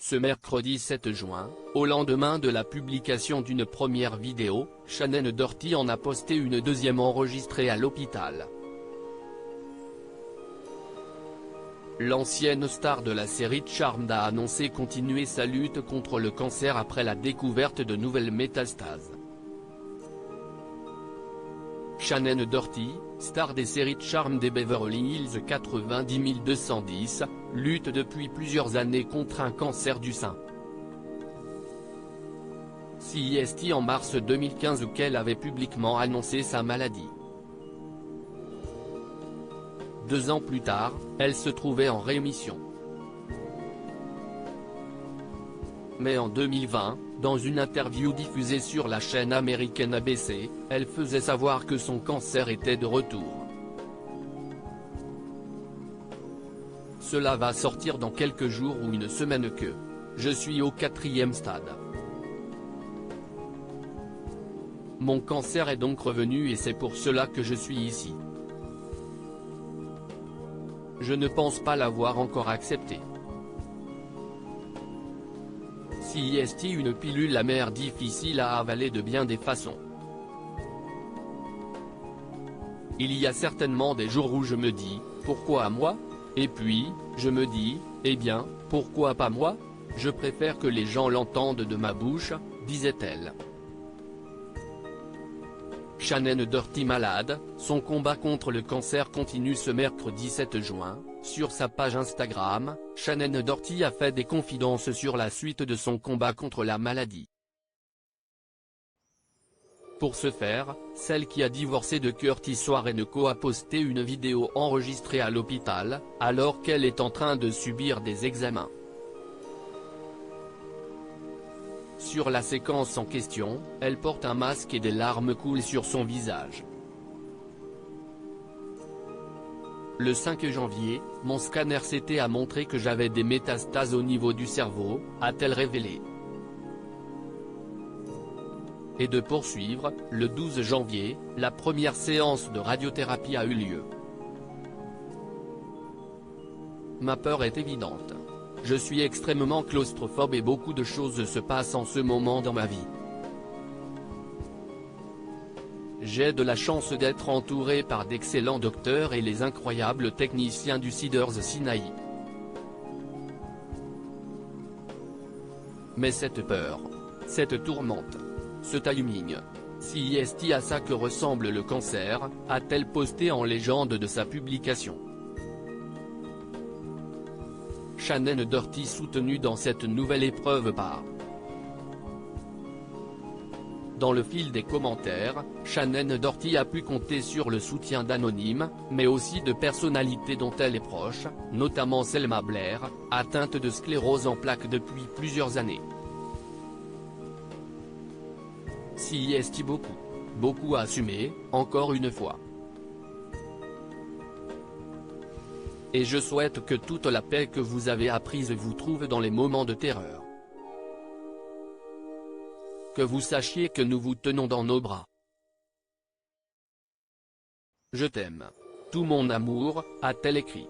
Ce mercredi 7 juin, au lendemain de la publication d'une première vidéo, Shannon Doherty en a posté une deuxième enregistrée à l'hôpital. L'ancienne star de la série Charmed a annoncé continuer sa lutte contre le cancer après la découverte de nouvelles métastases. Shannon Doherty, star des séries Charmed et Beverly Hills 90210, lutte depuis plusieurs années contre un cancer du sein. C'est en mars 2015 qu'elle avait publiquement annoncé sa maladie. 2 ans plus tard, elle se trouvait en rémission. Mais en 2020, dans une interview diffusée sur la chaîne américaine ABC, elle faisait savoir que son cancer était de retour. Cela va sortir dans quelques jours ou une semaine que je suis au 4e stade. Mon cancer est donc revenu et c'est pour cela que je suis ici. Je ne pense pas l'avoir encore accepté. C'est une pilule amère difficile à avaler de bien des façons. Il y a certainement des jours où je me dis, pourquoi à moi? Et puis, je me dis, eh bien, pourquoi pas moi? Je préfère que les gens l'entendent de ma bouche, disait-elle. Shannon Doherty malade, son combat contre le cancer continue ce mercredi 7 juin, sur sa page Instagram, Shannon Doherty a fait des confidences sur la suite de son combat contre la maladie. Pour ce faire, celle qui a divorcé de Curtis Warrenco a posté une vidéo enregistrée à l'hôpital, alors qu'elle est en train de subir des examens. Sur la séquence en question, elle porte un masque et des larmes coulent sur son visage. Le 5 janvier, mon scanner CT a montré que j'avais des métastases au niveau du cerveau, a-t-elle révélé. Et de poursuivre, le 12 janvier, la première séance de radiothérapie a eu lieu. Ma peur est évidente. Je suis extrêmement claustrophobe et beaucoup de choses se passent en ce moment dans ma vie. J'ai de la chance d'être entouré par d'excellents docteurs et les incroyables techniciens du Cedars-Sinai. Mais cette peur, cette tourmente, ce timing, c'est à ça que ressemble le cancer, a-t-elle posté en légende de sa publication. Shannon Doherty soutenue dans cette nouvelle épreuve par. Dans le fil des commentaires, Shannon Doherty a pu compter sur le soutien d'anonymes, mais aussi de personnalités dont elle est proche, notamment Selma Blair, atteinte de sclérose en plaques depuis plusieurs années. C'est beaucoup à assumer, encore une fois. Et je souhaite que toute la paix que vous avez apprise vous trouve dans les moments de terreur. Que vous sachiez que nous vous tenons dans nos bras. Je t'aime. Tout mon amour, a-t-elle écrit.